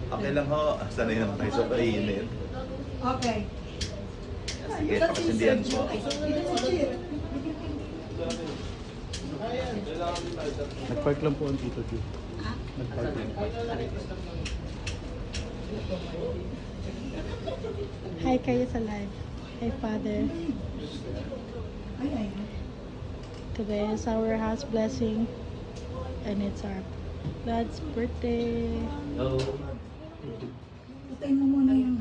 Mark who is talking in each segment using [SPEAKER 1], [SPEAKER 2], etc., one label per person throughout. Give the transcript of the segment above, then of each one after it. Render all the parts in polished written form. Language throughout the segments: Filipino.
[SPEAKER 1] Okay lang ho. Sanay naman tayo sa painit.
[SPEAKER 2] Okay.
[SPEAKER 1] Sige, pakasindihan po.
[SPEAKER 3] Nag-park lang po ang Tito Ju. Nag-park lang.
[SPEAKER 4] Hi kayo sa live. Hi Father.
[SPEAKER 2] Ay.
[SPEAKER 4] Today is our house blessing and it's our dad's birthday.
[SPEAKER 2] Patayin mo muna yung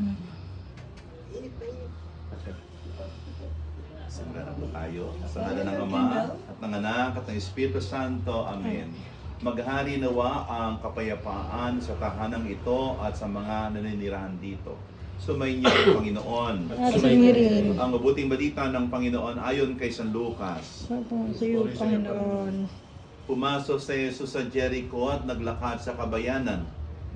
[SPEAKER 1] Sangga na po tayo. Sa ngala ng Ama at ng Anak at ng Espiritu Santo. Amen. Maghari nawa ang kapayapaan sa tahanang ito at sa mga naninirahan dito. Sumayin niyo ang Panginoon.
[SPEAKER 4] At sumirin.
[SPEAKER 1] Ang mabuting balita ng Panginoon ayon kay San Lucas.
[SPEAKER 4] Sa iyo, Panginoon.
[SPEAKER 1] Pumasok si Jesus sa Jericho at naglakad sa kabayanan.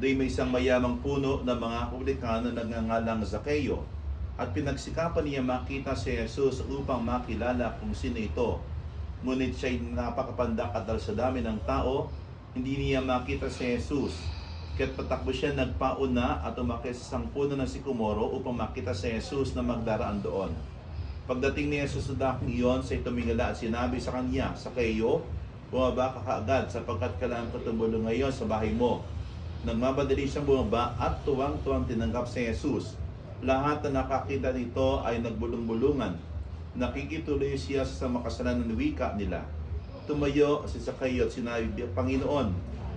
[SPEAKER 1] Do'y may isang mayamang puno ng mga publikano na nagngangalang Zaccheo. At pinagsikapan niya makita si Jesus upang makilala kung sino ito. Ngunit siya'y napakapandak at dahil sa dami ng tao, hindi niya makita si Jesus. Kaya't patakbo siya nagpauna at umakyat sa isang puno ng sikomoro upang makita si Jesus na magdaraan doon. Pagdating ni Jesus sa dakong iyon, siya'y tumingala at sinabi sa kanya, Zaccheo, bumaba ka kaagad sapagkat kailangan ko tumulong ngayon sa bahay mo. Nagmamadali siyang bumaba at tuwang-tuwang tinanggap si Jesus. Lahat na nakakita nito ay nagbulong-bulungan. Nakikituloy siya sa makasalanan ng wika nila. Tumayo si Zaccheo at sinabi, Panginoon,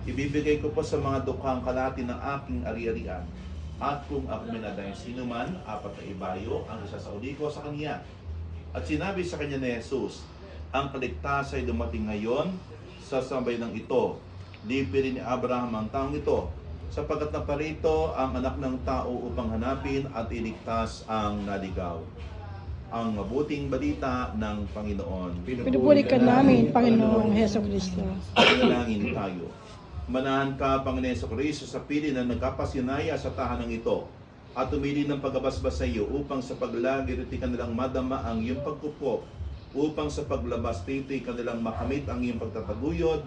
[SPEAKER 1] ibibigay ko po sa mga dukhang kalahati ng aking ari-arian. At kung ako minaday sino man, 4 na ibayo, ang isasauli ko sa kanya. At sinabi sa kanya ni Jesus, ang kaligtasan ay dumating ngayon sa sambayanang ito. Lipi rin ni Abraham ang taong ito, sapagkat naparito ang anak ng tao upang hanapin at iligtas ang naligaw. Ang mabuting balita ng Panginoon.
[SPEAKER 4] Pinupuli ka namin, Panginoong Heso Kristo.
[SPEAKER 1] Panalangin tayo. Manahan ka, Panginoon Jesucristo, sa pili na nagkapasinaya sa tahanang ito at tumili ng pagabasbas sa iyo upang sa paglagi riti kanilang madama ang iyong pagkupo, upang sa paglabas titi kanilang makamit ang iyong pagtataguyod,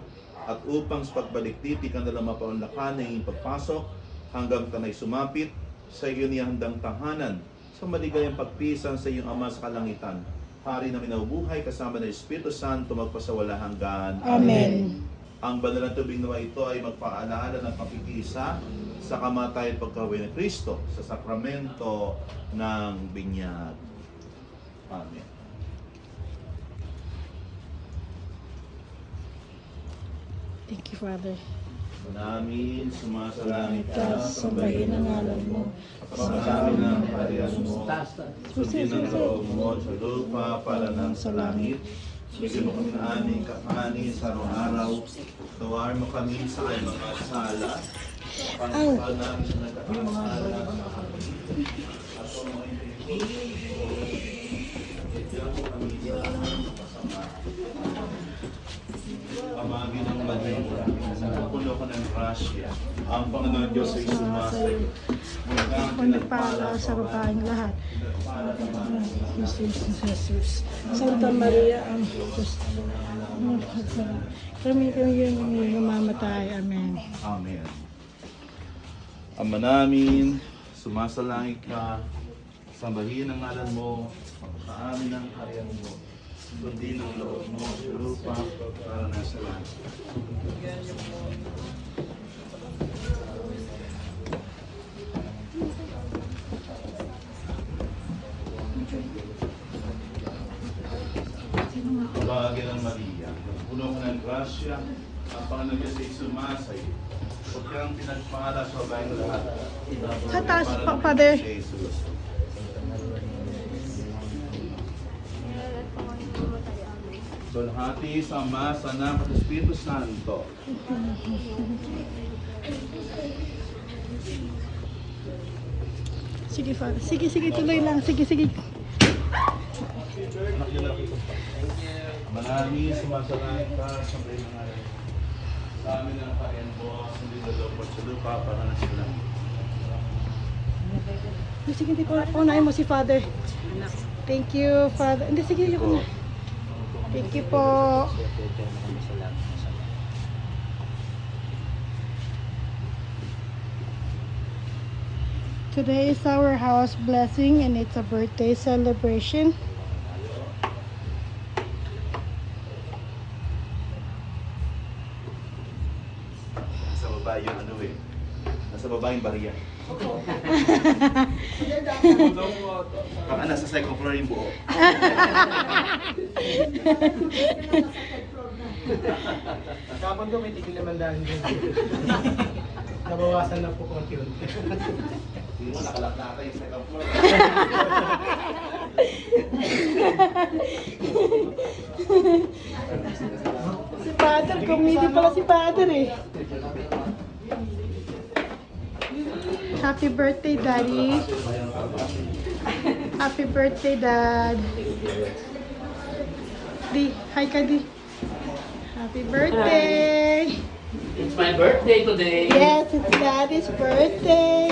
[SPEAKER 1] at upang sa pagbalik titi kanilang mapaunlakan ang iyong pagpasok hanggang kanay sumapit sa iyo niya handang tahanan sa maligayang pagpisan sa iyong Ama sa kalangitan. Hari na minabubuhay kasama ng Espiritu Santo magpasawala hanggan.
[SPEAKER 4] Amen.
[SPEAKER 1] Ang banal na tubig nawa ito ay magpaalaala ng pakikisa sa kamatayan at pagkabuhay ng Kristo sa sakramento ng binyag. Amen.
[SPEAKER 4] Thank you, Father.
[SPEAKER 1] Namin sumasalangit ka,
[SPEAKER 4] Sambahin ang ngalan mo.
[SPEAKER 1] pagkasamin ng kaharian mo, sundin ang loob mo sa lupa para ng sa langit. Bigyan mo kami ng aming kakanin sa araw-araw. Tawar mo kami sa aming mga sala. Pangalaman namin sa nagkakasala sa kami. At kung mga bigyan mo kami sa masama. Amagin ang Maria, napupuno ka ng grasya. Ang Panginoon Diyos ay sumasayo.
[SPEAKER 4] Kung nagpala sa babaeng lahat. Jesus. Santa Maria, ang Diyos. Kami yung mamamatay. Amen.
[SPEAKER 1] Amen. Ama namin, sumasalangit ka, sambahin ang ngalan mo, pagkaamin ang kaharian mo, sundin ang loob mo sa lupa para nasa langit. Kabahagi ng Maria, puno ka ng grasya, ang Panginoon Diyos ay sumasayo. Huwag kang pinagpala sa babayang lahat.
[SPEAKER 4] Sa taas, Father.
[SPEAKER 1] Si Jesus. Sulhati sa Ama, sa Anak at Espiritu Santo.
[SPEAKER 4] Sige, Father. Sige, tuloy lang. Sige.
[SPEAKER 1] Manami, sumasalangit ka, sambahin ng ngalan. Sa amin ang kaharian mo, sundin ang loob mo sa lupa para nasa langit.
[SPEAKER 4] Sige, unahin mo si Father. Thank you, Father. Hindi, sige, yun na. Thank you po. Today is our house blessing and it's a birthday celebration.
[SPEAKER 1] Nasa baba yung ano eh. Nasa baba yung bariya. Baka nasa second floor yung buo.
[SPEAKER 3] Kapag ko may tigil naman dahil din. Nabawasan na po konti-unti.
[SPEAKER 1] Hindi mo nakalap na ata yung second floor.
[SPEAKER 4] Si Father, comedy pala si Father eh. Happy birthday, Daddy. Happy birthday, Dad. Di, hi ka, Di. Happy birthday.
[SPEAKER 5] It's my birthday today.
[SPEAKER 4] Yes, it's Daddy's birthday.